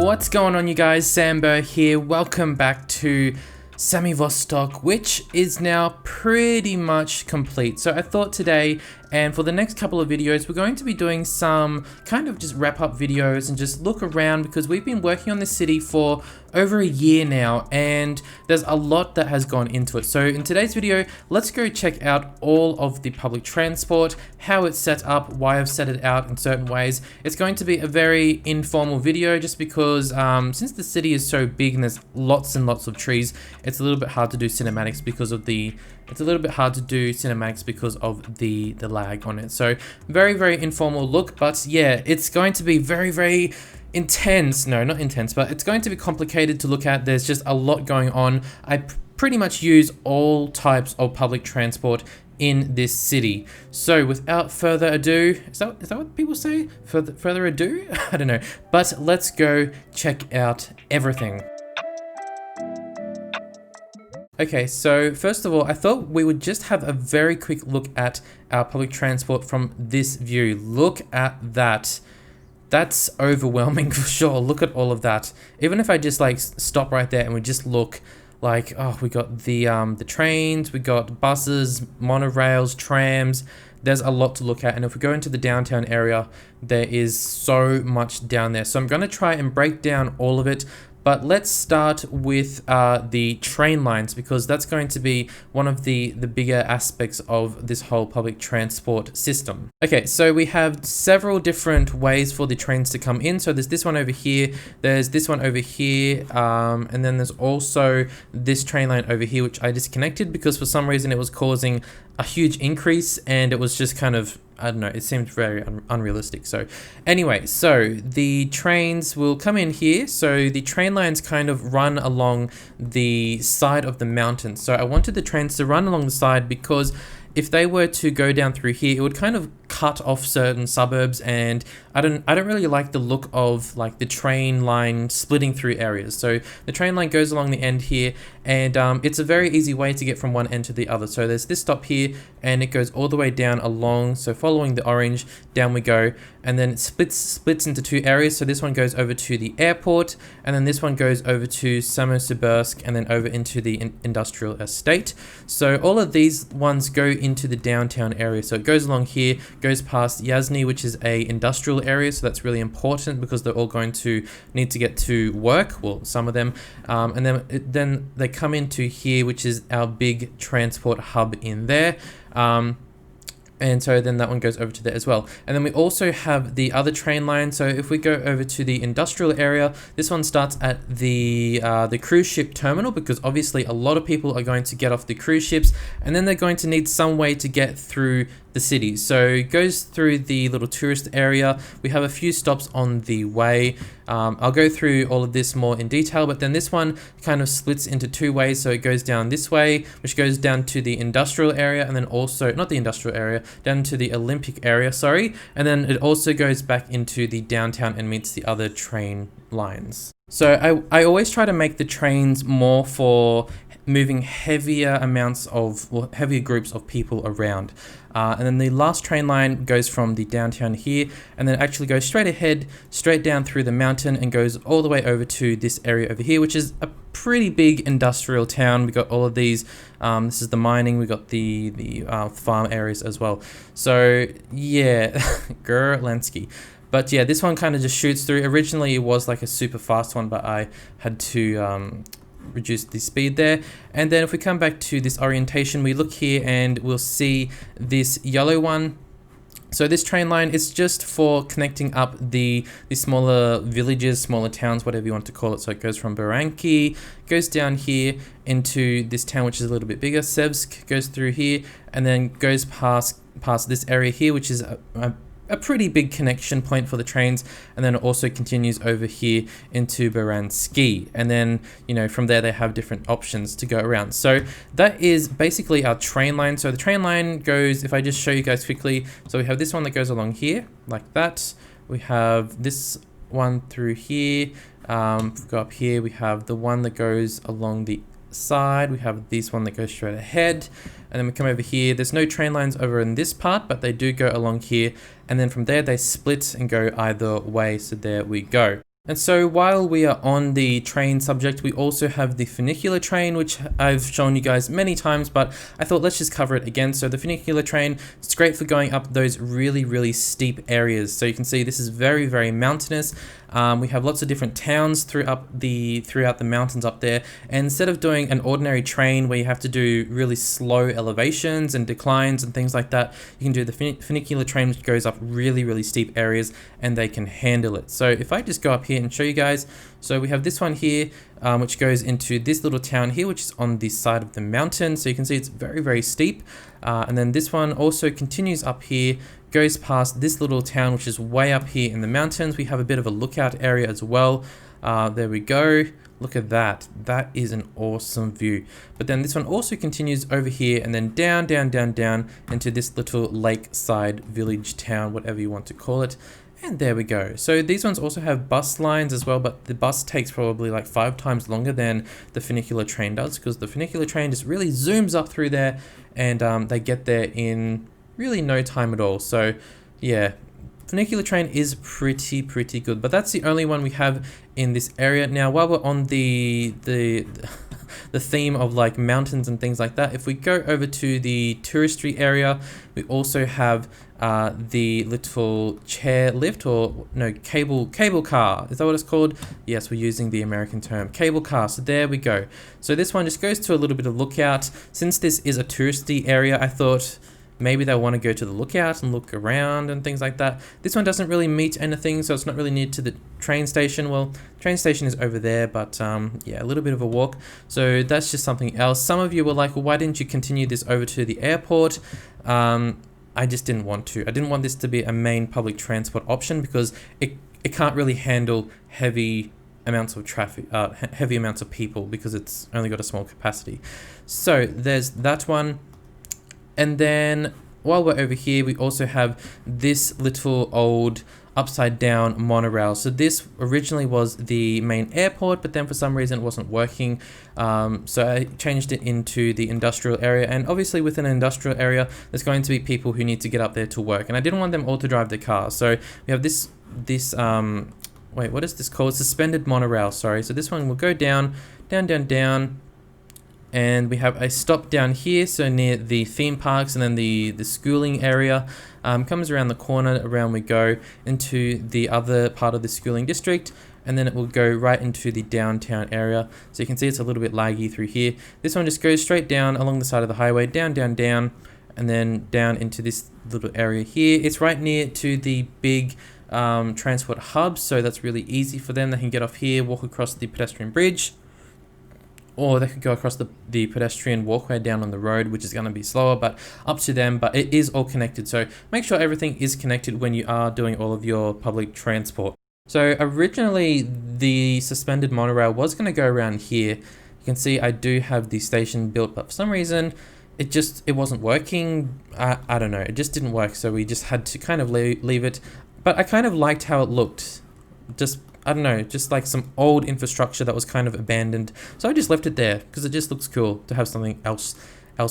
What's going on, you guys? Sambo here. Welcome back to Vostok, which is now pretty much complete. So I thought today and for the next couple of videos, we're going to be doing some kind of just wrap up videos and just look around, because we've been working on this city for over a year now and there's a lot that has gone into it. So in today's video, let's go check out all of the public transport, how it's set up, why I've set it out in certain ways. It's going to be a very informal video just because since the city is so big and there's lots and lots of trees, it's a little bit hard to do cinematics because of the lag on it. So very informal look, but yeah, it's going to be very intense. No, not intense, but it's going to be complicated to look at. There's just a lot going on. I pretty much use all types of public transport in this city. So without further ado, is that what people say? Further ado? I don't know. But let's go check out everything. Okay, so first of all, I thought we would just have a very quick look at our public transport from this view. Look at that. That's overwhelming for sure. Look at all of that. Even if I just like stop right there and we just look, like, oh, we got the trains, we got buses, monorails, trams. There's a lot to look at, and if we go into the downtown area, there is so much down there. So I'm going to try and break down all of it. But let's start with the train lines, because that's going to be one of the bigger aspects of this whole public transport system. Okay, so we have several different ways for the trains to come in. So there's this one over here, there's this one over here, and then there's also this train line over here, which I disconnected because for some reason it was causing a huge increase and it was just kind of, I don't know, it seemed very unrealistic. So anyway, so the trains will come in here. So the train lines kind of run along the side of the mountain. So I wanted the trains to run along the side because if they were to go down through here, it would kind of cut off certain suburbs, and I don't really like the look of like the train line splitting through areas. So the train line goes along the end here, and it's a very easy way to get from one end to the other. So there's this stop here and it goes all the way down along. So following the orange, down we go, and then it splits into two areas. So this one goes over to the airport, and then this one goes over to Samosibirsk, and then over into the industrial estate. So all of these ones go into the downtown area. So it goes along here, goes past Yasny, which is a industrial area. So that's really important because they're all going to need to get to work. Well, some of them, and then they come into here, which is our big transport hub in there. And so then that one goes over to there as well. And then we also have the other train line. So if we go over to the industrial area, this one starts at the cruise ship terminal, because obviously a lot of people are going to get off the cruise ships, and then they're going to need some way to get through the city. So it goes through the little tourist area. We have a few stops on the way. I'll go through all of this more in detail, but then this one kind of splits into two ways. So it goes down this way, which goes down to the industrial area, and then also, not the industrial area, down to the Olympic area, sorry. And then it also goes back into the downtown and meets the other train lines. So I always try to make the trains more for moving heavier groups of people around. And then the last train line goes from the downtown here, and then actually goes straight ahead, straight down through the mountain, and goes all the way over to this area over here, which is a pretty big industrial town. We got all of these. This is the mining. We got the farm areas as well. So yeah, Gerlansky. But yeah, this one kind of just shoots through. Originally, it was like a super fast one, but I had to reduce the speed there. And then if we come back to this orientation, we look here and we'll see this yellow one. So this train line is just for connecting up the smaller villages, smaller towns, whatever you want to call it. So it goes from Baranki, goes down here into this town, which is a little bit bigger, Sevsk, goes through here, and then goes past this area here, which is a pretty big connection point for the trains, and then it also continues over here into Baransky, and then, you know, from there they have different options to go around. So that is basically our train line. So the train line goes, if I just show you guys quickly, so we have this one that goes along here like that, we have this one through here, go up here, we have the one that goes along the side, we have this one that goes straight ahead, and then we come over here. There's no train lines over in this part, but they do go along here, and then from there they split and go either way. So there we go. And so while we are on the train subject, we also have the funicular train, which I've shown you guys many times, but I thought let's just cover it again. So the funicular train, it's great for going up those really, really steep areas. So you can see this is very, very mountainous. We have lots of different towns throughout the mountains up there. And instead of doing an ordinary train where you have to do really slow elevations and declines and things like that, you can do the funicular train, which goes up really, really steep areas, and they can handle it. So if I just go up here and show you guys, so we have this one here, which goes into this little town here, which is on the side of the mountain. So you can see it's very, very steep. And then this one also continues up here, goes past this little town, which is way up here in the mountains. We have a bit of a lookout area as well. There we go. Look at that. That is an awesome view. But then this one also continues over here and then down, down, down, down into this little lakeside village town, whatever you want to call it. And there we go. So these ones also have bus lines as well, but the bus takes probably like 5 times longer than the funicular train does, because the funicular train just really zooms up through there, and they get there in really no time at all. So yeah, funicular train is pretty good, but that's the only one we have in this area. Now, while we're on the theme of like mountains and things like that, if we go over to the touristy area, we also have the little chair lift, or no, cable car. Is that what it's called? Yes, we're using the American term, cable car. So there we go. So this one just goes to a little bit of lookout. Since this is a touristy area, I thought maybe they'll want to go to the lookout and look around and things like that. This one doesn't really meet anything, so it's not really near to the train station. Well, train station is over there, but yeah, a little bit of a walk. So that's just something else. Some of you were like, well, why didn't you continue this over to the airport? I just didn't want to. I didn't want this to be a main public transport option, because it can't really handle heavy amounts of traffic, heavy amounts of people, because it's only got a small capacity. So there's that one. And then while we're over here, we also have this little old upside down monorail. So this originally was the main airport, but then for some reason it wasn't working. So I changed it into the industrial area. And obviously within an industrial area, there's going to be people who need to get up there to work. And I didn't want them all to drive their cars. So we have this wait, what is this called? Suspended monorail, sorry. So this one will go down, down, down, down. And we have a stop down here, so near the theme parks, and then the schooling area comes around the corner. Around we go into the other part of the schooling district, and then it will go right into the downtown area. So you can see it's a little bit laggy through here. This one just goes straight down along the side of the highway, down, down, down, and then down into this little area here. It's right near to the big transport hub, so that's really easy for them. They can get off here, walk across the pedestrian bridge, or they could go across the pedestrian walkway down on the road, which is going to be slower, but up to them. But it is all connected, so make sure everything is connected when you are doing all of your public transport. So originally the suspended monorail was going to go around here. You can see I do have the station built, but for some reason it wasn't working. I don't know, it just didn't work, so we just had to kind of leave it. But I kind of liked how it looked. I don't know, just like some old infrastructure that was kind of abandoned. So I just left it there because it just looks cool to have something else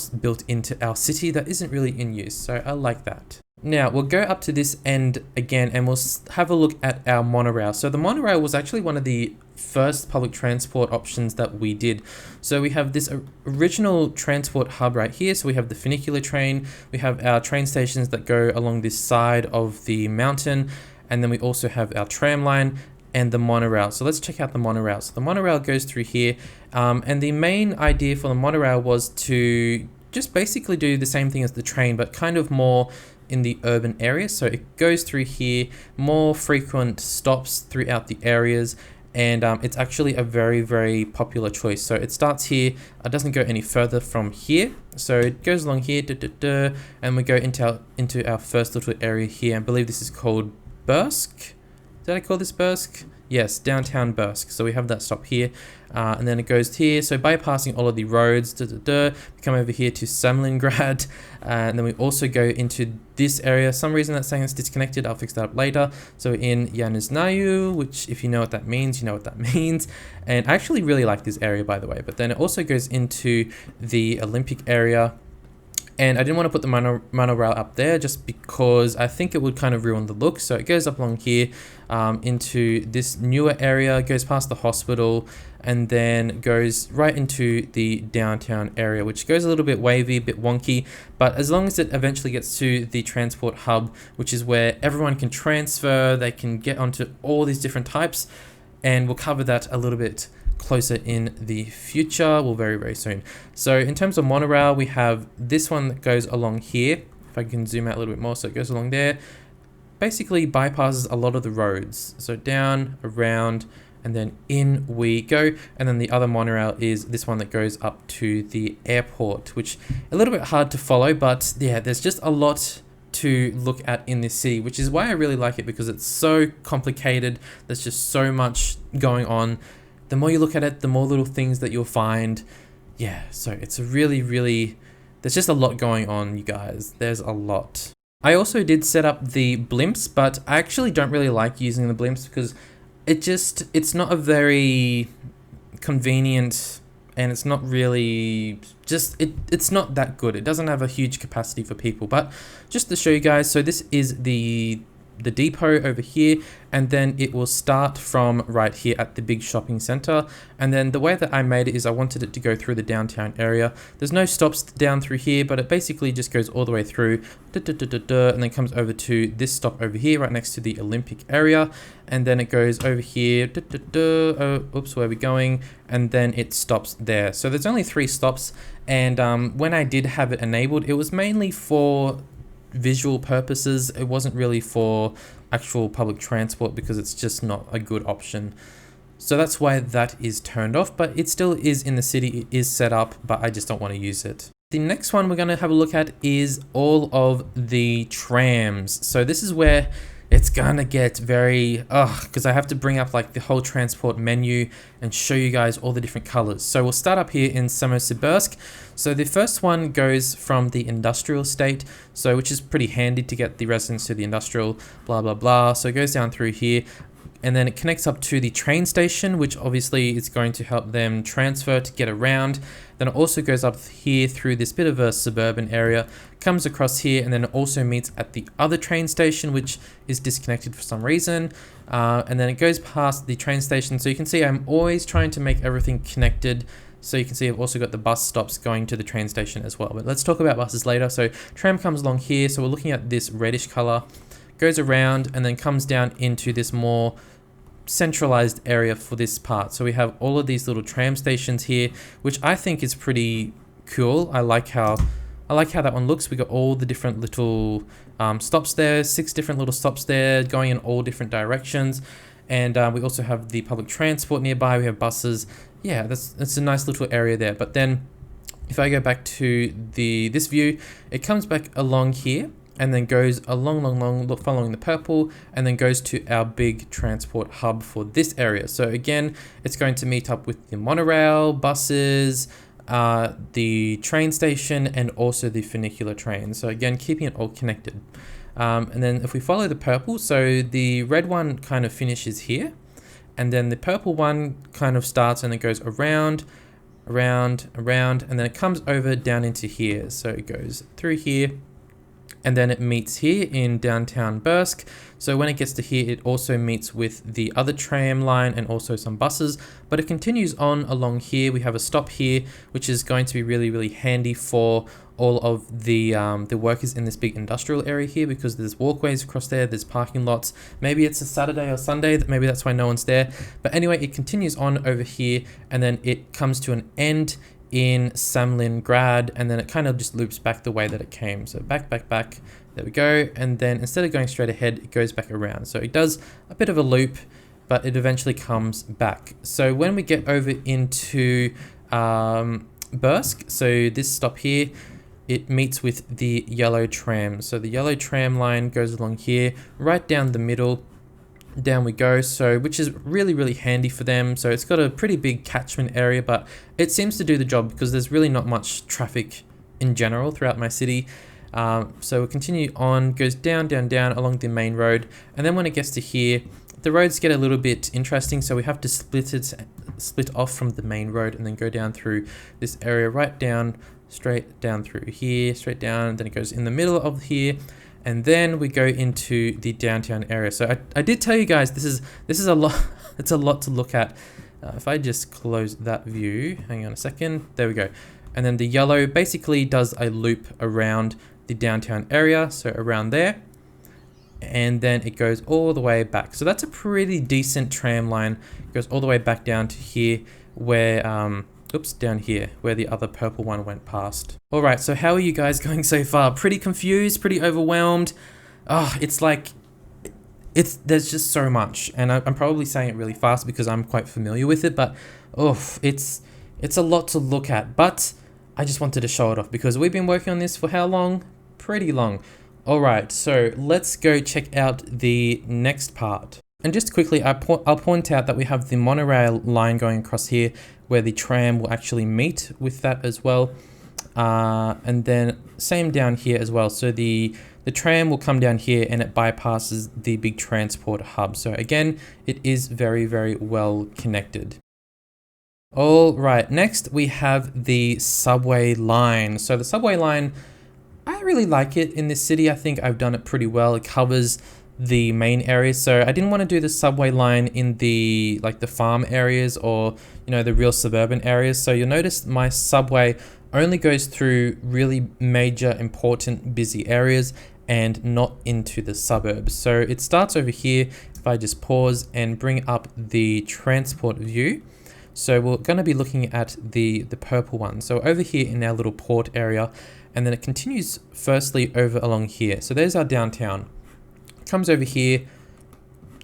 built into our city that isn't really in use. So I like that. Now we'll go up to this end again and we'll have a look at our monorail. So the monorail was actually one of the first public transport options that we did. So we have this original transport hub right here. So we have the funicular train, we have our train stations that go along this side of the mountain, and then we also have our tram line and the monorail. So let's check out the monorail. So the monorail goes through here, and the main idea for the monorail was to just basically do the same thing as the train, but kind of more in the urban area. So it goes through here, more frequent stops throughout the areas, and it's actually a very, very popular choice. So it starts here, it doesn't go any further from here. So it goes along here, and we go into our first little area here. I believe this is called Bursk. Did I call this Bursk? Yes, downtown Bursk. So we have that stop here, and then it goes here. So bypassing all of the roads, we come over here to Samlingrad, and then we also go into this area. Some reason that's saying it's disconnected. I'll fix that up later. So in Yanisnayu, which if you know what that means, you know what that means. And I actually really like this area, by the way. But then it also goes into the Olympic area. And I didn't want to put the monorail up there just because I think it would kind of ruin the look. So it goes up along here into this newer area, goes past the hospital, and then goes right into the downtown area, which goes a little bit wavy, a bit wonky. But as long as it eventually gets to the transport hub, which is where everyone can transfer, they can get onto all these different types, and we'll cover that a little bit closer in the future, well, very, very soon. So in terms of monorail, we have this one that goes along here. If I can zoom out a little bit more, so it goes along there, basically bypasses a lot of the roads. So down, around, and then in we go. And then the other monorail is this one that goes up to the airport, which a little bit hard to follow, but yeah, there's just a lot to look at in this city, which is why I really like it, because it's so complicated. There's just so much going on. The more you look at it, the more little things that you'll find. Yeah, so it's a really, there's just a lot going on, you guys. There's a lot. I also did set up the blimps, but I actually don't really like using the blimps because it's not a very convenient, and it's not really it's not that good. It doesn't have a huge capacity for people. But just to show you guys, so this is the depot over here, and then it will start from right here at the big shopping center. And then the way that I made it is I wanted it to go through the downtown area. There's no stops down through here, but it basically just goes all the way through and then comes over to this stop over here right next to the Olympic area, and then it goes over here. Oh, oops, where are we going? And then it stops there. So there's only 3 stops, and when I did have it enabled, it was mainly for visual purposes. It wasn't really for actual public transport because it's just not a good option. So that's why that is turned off, but it still is in the city. It is set up, but I just don't want to use it. The next one we're going to have a look at is all of the trams. So this is where it's gonna get very, because I have to bring up like the whole transport menu and show you guys all the different colors. So we'll start up here in Samosibirsk. So the first one goes from the industrial estate, so which is pretty handy to get the residents to the industrial, blah, blah, blah. So it goes down through here, and then it connects up to the train station, which obviously is going to help them transfer to get around. Then it also goes up here through this bit of a suburban area, comes across here, and then it also meets at the other train station, which is disconnected for some reason. And then it goes past the train station. So you can see I'm always trying to make everything connected. So you can see I've also got the bus stops going to the train station as well. But let's talk about buses later. So tram comes along here. So we're looking at this reddish color, goes around and then comes down into this more centralized area for this part. So we have all of these little tram stations here, which I think is pretty cool. I like how that one looks. We got all the different little stops there, 6 different little stops there going in all different directions. And we also have the public transport nearby. We have buses. Yeah, that's a nice little area there. But then if I go back to this view, it comes back along here and then goes along, following the purple, and then goes to our big transport hub for this area. So again, it's going to meet up with the monorail, buses, the train station, and also the funicular train. So again, keeping it all connected. And then if we follow the purple, so the red one kind of finishes here, and then the purple one kind of starts and it goes around, and then it comes over down into here. So it goes through here, and then it meets here in downtown Bursk. So when it gets to here, it also meets with the other tram line and also some buses, but it continues on along here. We have a stop here, which is going to be really, really handy for all of the workers in this big industrial area here, because there's walkways across there, there's parking lots. Maybe it's a Saturday or Sunday, maybe that's why no one's there. But anyway, it continues on over here, and then it comes to an end in Samlingrad, and then it kind of just loops back the way that it came. So back, there we go. And then instead of going straight ahead, it goes back around. So it does a bit of a loop, but it eventually comes back. So when we get over into Bursk, so this stop here, it meets with the yellow tram. So the yellow tram line goes along here, right down the middle. Down we go, so which is really, really handy for them. So it's got a pretty big catchment area, but it seems to do the job because there's really not much traffic in general throughout my city. So we'll continue on, goes down along the main road, and then when it gets to here, the roads get a little bit interesting, so we have to split off from the main road and then go down through this area right down straight down through here, straight down, and then it goes in the middle of here, and then we go into the downtown area. So I did tell you guys this is a lot. It's a lot to look at. If I just close that view, hang on a second, there we go. And then the yellow basically does a loop around the downtown area, so around there, and then it goes all the way back. So that's a pretty decent tram line. It goes all the way back down to here where down here where the other purple one went past. All right, so how are you guys going so far? Pretty confused, pretty overwhelmed? Oh, it's like there's just so much, and I'm probably saying it really fast because I'm quite familiar with it, but it's a lot to look at. But I just wanted to show it off because we've been working on this for how long? Pretty long. All right, so let's go check out the next part. And just quickly, I'll point out that we have the monorail line going across here where the tram will actually meet with that as well. And then same down here as well. So the tram will come down here and it bypasses the big transport hub. So again, it is very, very well connected. All right, next we have the subway line. So the subway line, I really like it in this city. I think I've done it pretty well. It covers the main areas. So I didn't want to do the subway line in the farm areas or, you know, the real suburban areas. So you'll notice my subway only goes through really major, important, busy areas and not into the suburbs. So it starts over here. If I just pause and bring up the transport view. So we're going to be looking at the purple one. So over here in our little port area, and then it continues firstly over along here. So there's our downtown. It comes over here,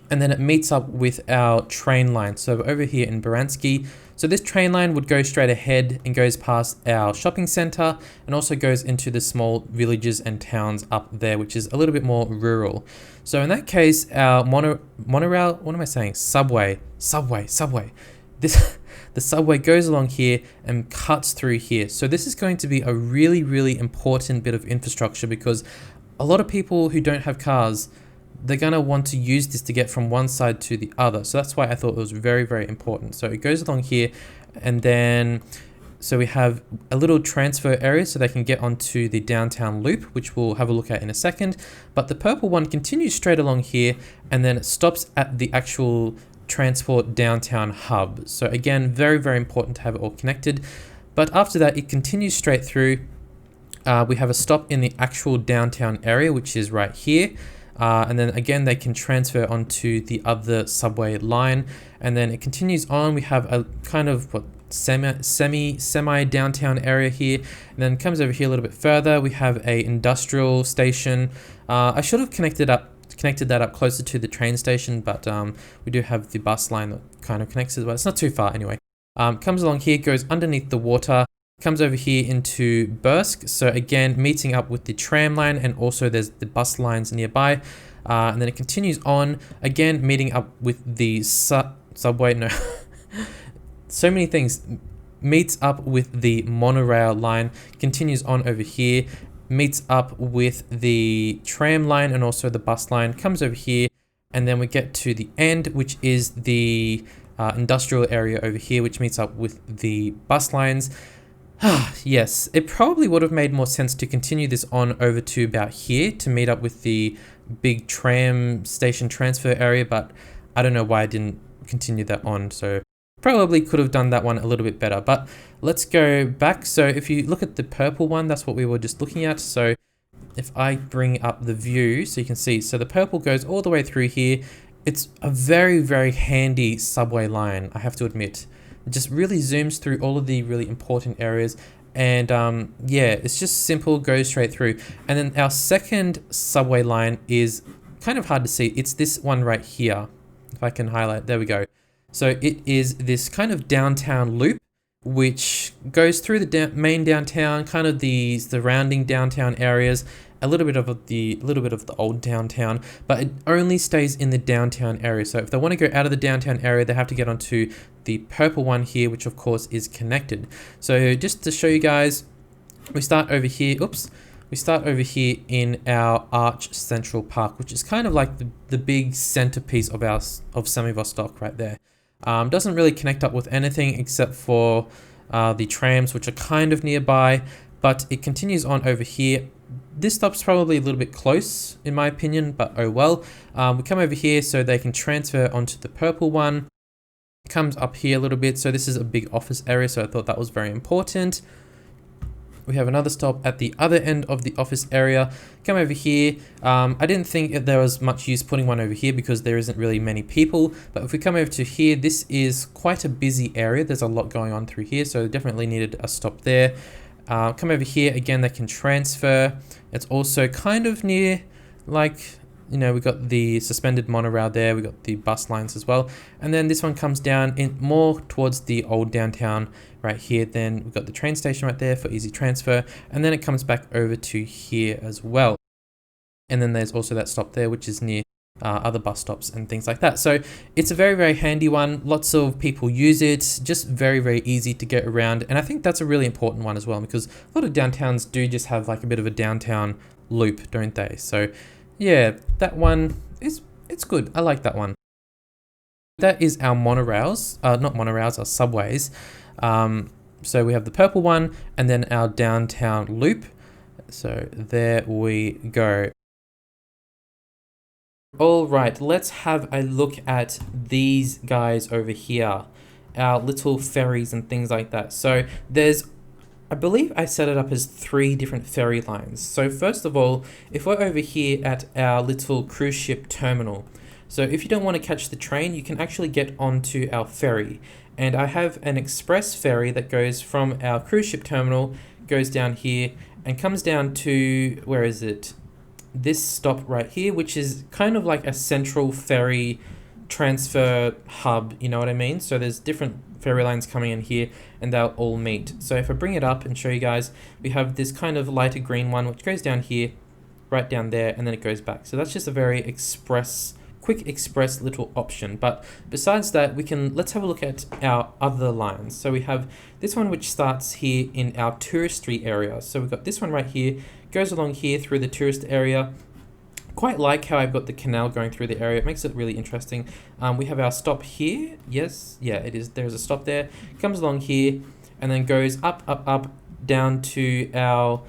and then it meets up with our train line. So over here in Baranski. So this train line would go straight ahead and goes past our shopping center and also goes into the small villages and towns up there, which is a little bit more rural. So in that case, our monorail, what am I saying? Subway. The subway goes along here and cuts through here. So this is going to be a really, really important bit of infrastructure because a lot of people who don't have cars, they're going to want to use this to get from one side to the other. So that's why I thought it was very, very important. So it goes along here, and then so we have a little transfer area so they can get onto the downtown loop, which we'll have a look at in a second. But the purple one continues straight along here, and then it stops at the actual transport downtown hub. So again, very, very important to have it all connected. But after that, it continues straight through. We have a stop in the actual downtown area, which is right here. And then again, they can transfer onto the other subway line, and then it continues on. We have a kind of semi downtown area here, and then comes over here a little bit further. We have a industrial station. I should have connected that up closer to the train station, but we do have the bus line that kind of connects as well. It's not too far anyway. Comes along here, goes underneath the water, comes over here into Bursk. So again, meeting up with the tram line, and also there's the bus lines nearby. And then it continues on, again, meeting up with the subway. No, so many things. Meets up with the monorail line, continues on over here, meets up with the tram line and also the bus line, comes over here, and then we get to the end, which is the industrial area over here, which meets up with the bus lines. Yes, it probably would have made more sense to continue this on over to about here to meet up with the big tram station transfer area, but I don't know why I didn't continue that on. So probably could have done that one a little bit better, but let's go back. So if you look at the purple one, that's what we were just looking at. So if I bring up the view so you can see, so the purple goes all the way through here. It's a very, very handy subway line, I have to admit. It just really zooms through all of the really important areas, and yeah, it's just simple, goes straight through. And then our second subway line is kind of hard to see. It's this one right here. If I can highlight, there we go. So it is this kind of downtown loop, which goes through the main downtown, kind of the surrounding downtown areas, a little bit of the old downtown, but it only stays in the downtown area. So if they want to go out of the downtown area, they have to get onto the purple one here, which of course is connected. So just to show you guys, we start over here. We start over here in our Arch Central Park, which is kind of like the big centerpiece of Semivostok right there. Doesn't really connect up with anything except for the trams, which are kind of nearby, but it continues on over here. This stop's probably a little bit close in my opinion, but oh well. We come over here so they can transfer onto the purple one. It comes up here a little bit, so this is a big office area, so I thought that was very important. We have another stop at the other end of the office area. Come over here. I didn't think there was much use putting one over here because there isn't really many people. But if we come over to here, this is quite a busy area. There's a lot going on through here, so definitely needed a stop there. Come over here again, they can transfer. It's also kind of near, like, you know, we got the suspended monorail there, we got the bus lines as well, and then this one comes down in more towards the old downtown right here. Then we've got the train station right there for easy transfer, and then it comes back over to here as well. And then there's also that stop there, which is near other bus stops and things like that. So it's a very, very handy one. Lots of people use it, just very, very easy to get around. And I think that's a really important one as well, because a lot of downtowns do just have like a bit of a downtown loop, don't they? So yeah, that one it's good. I like that one. That is our monorails, not monorails, our subways. So we have the purple one and then our downtown loop. So there we go. All right, let's have a look at these guys over here, our little ferries and things like that. So there's, I believe I set it up as 3 different ferry lines. So first of all, if we're over here at our little cruise ship terminal, so if you don't want to catch the train, you can actually get onto our ferry. And I have an express ferry that goes from our cruise ship terminal, goes down here and comes down to, where is it? This stop right here, which is kind of like a central ferry transfer hub, you know what I mean? So there's different ferry lines coming in here and they'll all meet. So if I bring it up and show you guys, we have this kind of lighter green one which goes down here, right down there, and then it goes back. So that's just a very quick express little option. But besides that, let's have a look at our other lines. So we have this one which starts here in our touristy area. So we've got this one right here, goes along here through the tourist area. Quite like how I've got the canal going through the area. It makes it really interesting. We have our stop here. Yes, yeah, it is. There's a stop there. Comes along here and then goes up down to our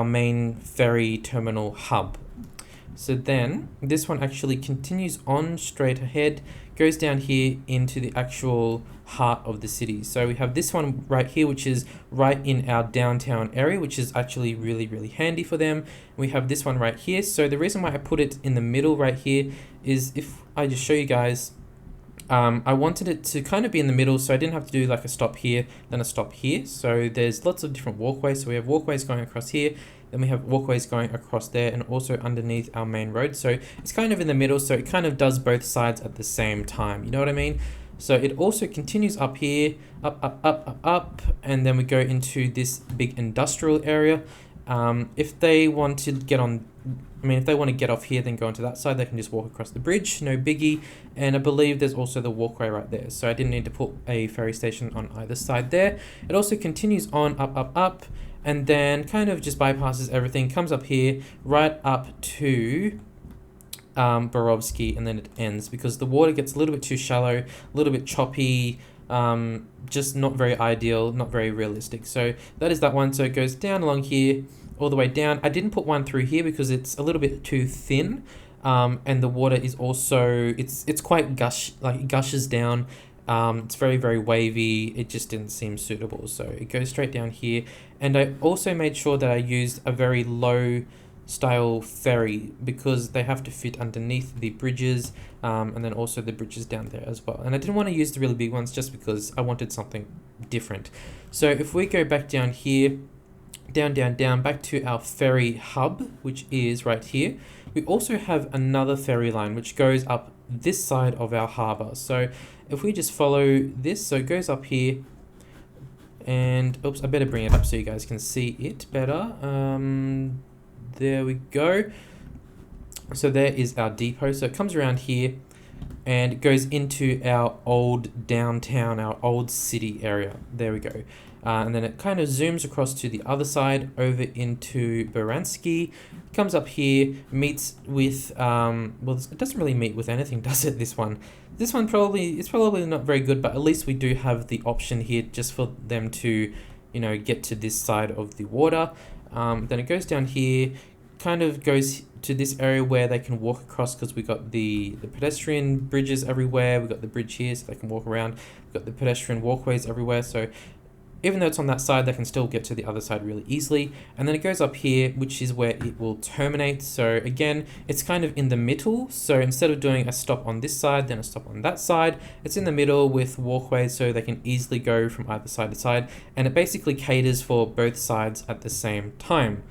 main ferry terminal hub. So then this one actually continues on straight ahead, goes down here into the actual heart of the city. So we have this one right here, which is right in our downtown area, which is actually really, really handy for them. We have this one right here. So the reason why I put it in the middle right here is, if I just show you guys, I wanted it to kind of be in the middle, so I didn't have to do like a stop here, then a stop here. So there's lots of different walkways. So we have walkways going across here, then we have walkways going across there, and also underneath our main road. So it's kind of in the middle, so it kind of does both sides at the same time. You know what I mean? So it also continues up here, up, and then we go into this big industrial area. If they want to get on, if they want to get off here, then go onto that side, they can just walk across the bridge, no biggie. And I believe there's also the walkway right there. So I didn't need to put a ferry station on either side there. It also continues on up, and then kind of just bypasses everything, comes up here, right up to Borovsky, and then it ends because the water gets a little bit too shallow, a little bit choppy, just not very ideal, not very realistic. So that is that one. So it goes down along here, all the way down. I didn't put one through here because it's a little bit too thin, and the water is also, it's quite it gushes down. It's very, very wavy. It just didn't seem suitable. So it goes straight down here. And I also made sure that I used a very low style ferry because they have to fit underneath the bridges, and then also the bridges down there as well. And I didn't want to use the really big ones just because I wanted something different. So if we go back down here, down, back to our ferry hub, which is right here, we also have another ferry line which goes up this side of our harbour. So if we just follow this, so it goes up here, and oops, I better bring it up so you guys can see it better. There we go. So there is our depot. So it comes around here and it goes into our old downtown, our old city area. There we go. And then it kind of zooms across to the other side over into Boransky, comes up here, meets with, well, it doesn't really meet with anything, does it, this one? This one it's probably not very good, but at least we do have the option here just for them to you know, get to this side of the water. Then it goes down here, kind of goes to this area where they can walk across, because we got the pedestrian bridges everywhere. We got the bridge here so they can walk around. We've got the pedestrian walkways everywhere, so even though it's on that side, they can still get to the other side really easily. And then it goes up here, which is where it will terminate. So again, it's kind of in the middle. So instead of doing a stop on this side, then a stop on that side, it's in the middle with walkways so they can easily go from either side to side. And it basically caters for both sides at the same time.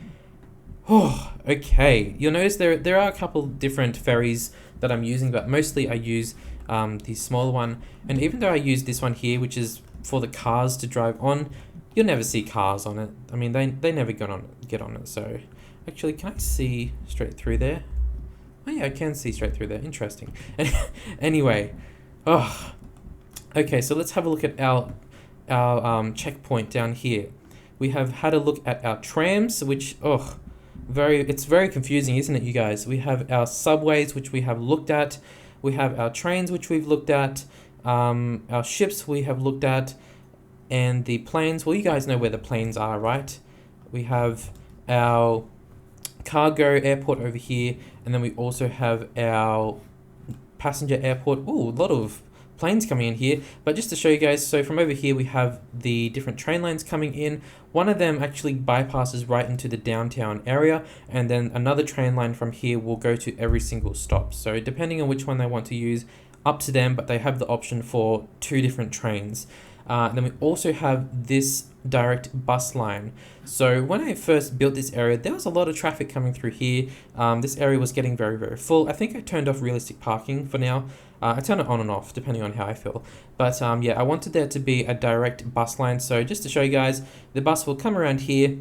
Oh, okay. You'll notice there are a couple different ferries that I'm using, but mostly I use the smaller one. And even though I use this one here, which is for the cars to drive on, you'll never see cars on it. I mean, they never get on it. So actually, can I see straight through there? Oh yeah, I can see straight through there. Interesting. Anyway, oh, okay. So let's have a look at our checkpoint down here. We have had a look at our trams, which it's very confusing, isn't it, you guys? We have our subways, which we have looked at. We have our trains, which we've looked at. Our ships we have looked at, and the planes, well, you guys know where the planes are, right? We have our cargo airport over here, and then we also have our passenger airport. Ooh, a lot of planes coming in here. But just to show you guys, so from over here we have the different train lines coming in. One of them actually bypasses right into the downtown area, and then another train line from here will go to every single stop. So depending on which one they want to use, up to them, but they have the option for 2 different trains. Then we also have this direct bus line. So when I first built this area, there was a lot of traffic coming through here. This area was getting very, very full. I think I turned off realistic parking for now. I turn it on and off depending on how I feel. But yeah, I wanted there to be a direct bus line. So just to show you guys, the bus will come around here.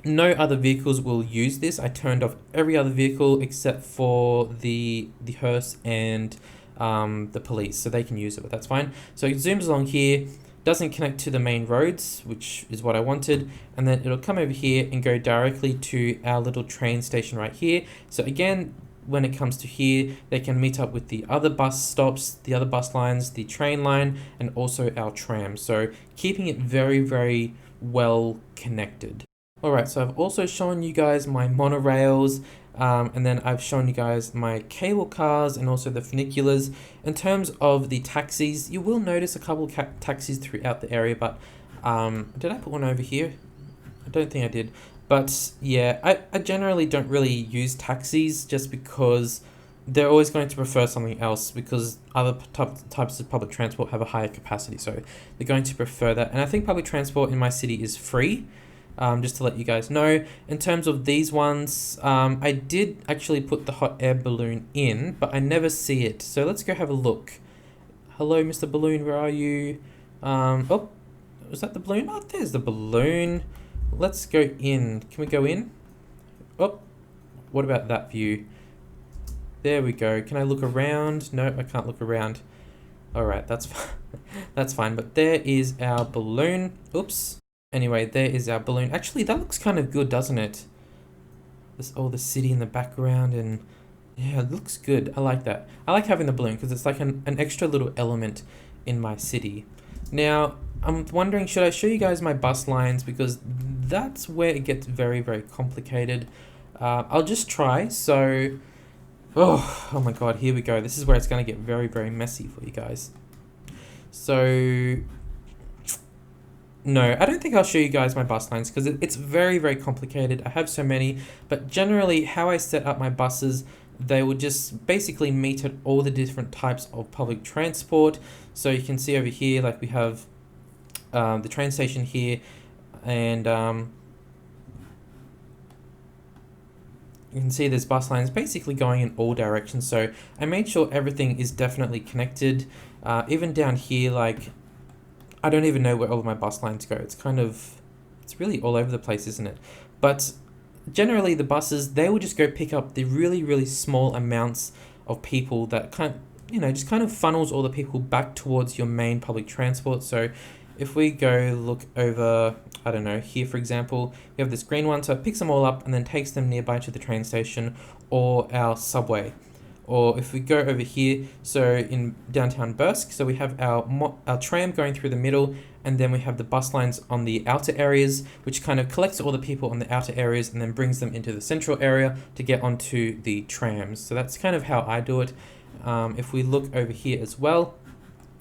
No other vehicles will use this. I turned off every other vehicle except for the hearse and the police, so they can use it, but that's fine. So it zooms along here, doesn't connect to the main roads, which is what I wanted, and then it'll come over here and go directly to our little train station right here. So again, when it comes to here, they can meet up with the other bus stops, the other bus lines, the train line, and also our tram. So keeping it very, very well connected. Alright, so I've also shown you guys my monorails, and then I've shown you guys my cable cars and also the funiculars. In terms of the taxis, you will notice a couple of taxis throughout the area, but did I put one over here? I don't think I did. But yeah, I generally don't really use taxis just because they're always going to prefer something else, because other types of public transport have a higher capacity, so they're going to prefer that. And I think public transport in my city is free. Just to let you guys know. In terms of these ones, I did actually put the hot air balloon in, but I never see it. So let's go have a look. Hello, Mr. Balloon, where are you? Oh, was that the balloon? Oh, there's the balloon. Let's go in. Can we go in? Oh, what about that view? There we go. Can I look around? No, I can't look around. All right, that's that's fine. But there is our balloon. Oops. Anyway, there is our balloon. Actually, that looks kind of good, doesn't it? This all the city in the background, and yeah, it looks good. I like that. I like having the balloon because it's like an extra little element in my city. Now, I'm wondering, should I show you guys my bus lines, because that's where it gets very, very complicated. I'll just try. So, oh my God, here we go. This is where it's going to get very, very messy for you guys. So, no, I don't think I'll show you guys my bus lines because it's very, very complicated. I have so many, but generally how I set up my buses, they will just basically meet at all the different types of public transport. So you can see over here, like we have the train station here, and you can see there's bus lines basically going in all directions. So I made sure everything is definitely connected. Even down here, like, I don't even know where all of my bus lines go. It's really all over the place, isn't it? But generally the buses, they will just go pick up the really, really small amounts of people that just kind of funnels all the people back towards your main public transport. So if we go look over, I don't know, here for example, we have this green one, so it picks them all up and then takes them nearby to the train station or our subway. Or if we go over here, so in downtown Bursk, so we have our tram going through the middle, and then we have the bus lines on the outer areas, which kind of collects all the people on the outer areas and then brings them into the central area to get onto the trams. So that's kind of how I do it. If we look over here as well,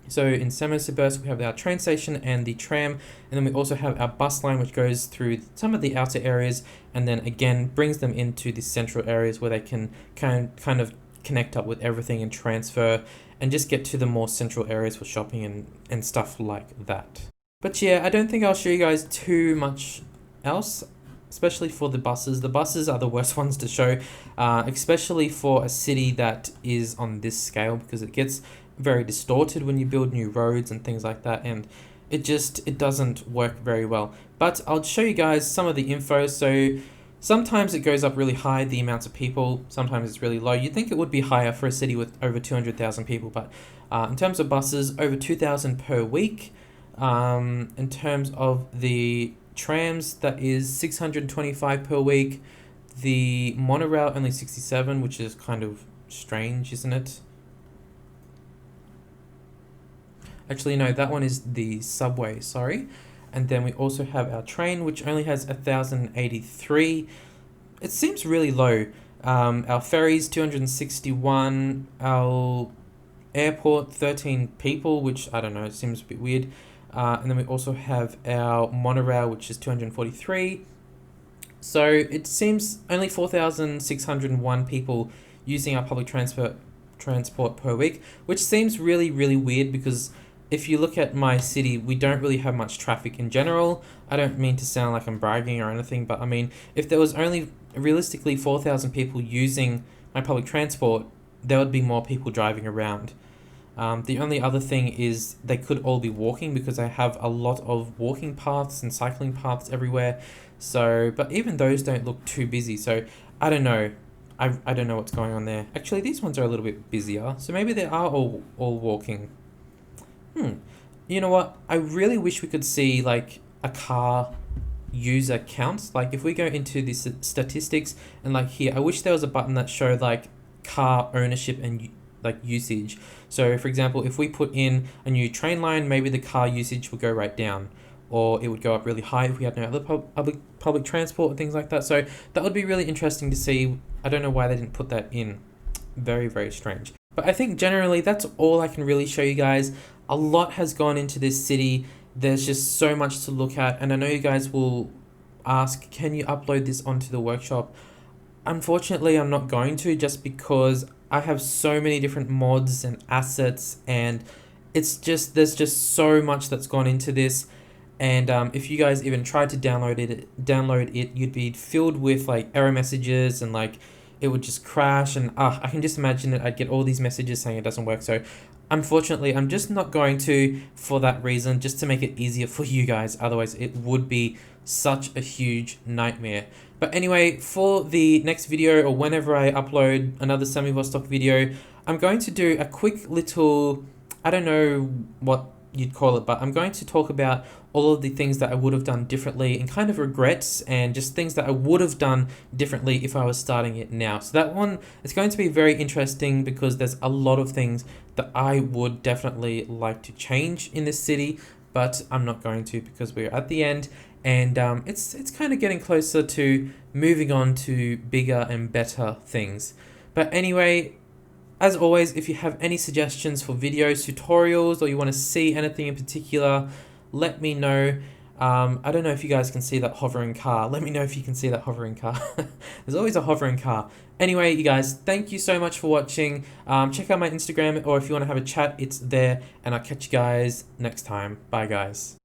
so in semi-suburbs, we have our train station and the tram, and then we also have our bus line, which goes through some of the outer areas, and then again brings them into the central areas where they can kind of connect up with everything and transfer and just get to the more central areas for shopping and stuff like that. But yeah, I don't think I'll show you guys too much else, especially for the buses. The buses are the worst ones to show, especially for a city that is on this scale, because it gets very distorted when you build new roads and things like that, and it doesn't work very well. But I'll show you guys some of the info. So sometimes it goes up really high, the amounts of people, sometimes it's really low. You'd think it would be higher for a city with over 200,000 people, but in terms of buses, over 2,000 per week. In terms of the trams, that is 625 per week. The monorail, only 67, which is kind of strange, isn't it? Actually, no, that one is the subway, sorry. And then we also have our train, which only has 1,083. It seems really low. Our ferries, 261. Our airport, 13 people, which I don't know, it seems a bit weird. And then we also have our monorail, which is 243. So it seems only 4,601 people using our public transport per week, which seems really, really weird, because if you look at my city, we don't really have much traffic in general. I don't mean to sound like I'm bragging or anything, but I mean, if there was only realistically 4,000 people using my public transport, there would be more people driving around. The only other thing is they could all be walking, because I have a lot of walking paths and cycling paths everywhere. So, but even those don't look too busy. So I don't know. I don't know what's going on there. Actually, these ones are a little bit busier. So maybe they are all walking. You know what? I really wish we could see like a car user counts. Like if we go into the statistics and like here, I wish there was a button that showed like car ownership and like usage. So for example, if we put in a new train line, maybe the car usage would go right down, or it would go up really high if we had no other public transport and things like that. So that would be really interesting to see. I don't know why they didn't put that in. Very, very strange. But I think generally that's all I can really show you guys. A lot has gone into this city. There's just so much to look at, and I know you guys will ask, can you upload this onto the workshop? Unfortunately, I'm not going to, just because I have so many different mods and assets, and there's just so much that's gone into this. And if you guys even tried to download it, you'd be filled with like error messages, and like it would just crash, and I can just imagine that I'd get all these messages saying it doesn't work. So unfortunately, I'm just not going to, for that reason, just to make it easier for you guys. Otherwise, it would be such a huge nightmare. But anyway, for the next video, or whenever I upload another semi-Vostok video, I'm going to do a quick little, I don't know what you'd call it, but I'm going to talk about all of the things that I would have done differently, and kind of regrets, and just things that I would have done differently if I was starting it now. So that one is going to be very interesting, because there's a lot of things that I would definitely like to change in this city, but I'm not going to, because we're at the end, and it's kind of getting closer to moving on to bigger and better things. But anyway, as always, if you have any suggestions for videos, tutorials, or you want to see anything in particular, let me know. I don't know if you guys can see that hovering car. Let me know if you can see that hovering car. There's always a hovering car. Anyway, you guys, thank you so much for watching. Check out my Instagram, or if you want to have a chat, it's there. And I'll catch you guys next time. Bye, guys.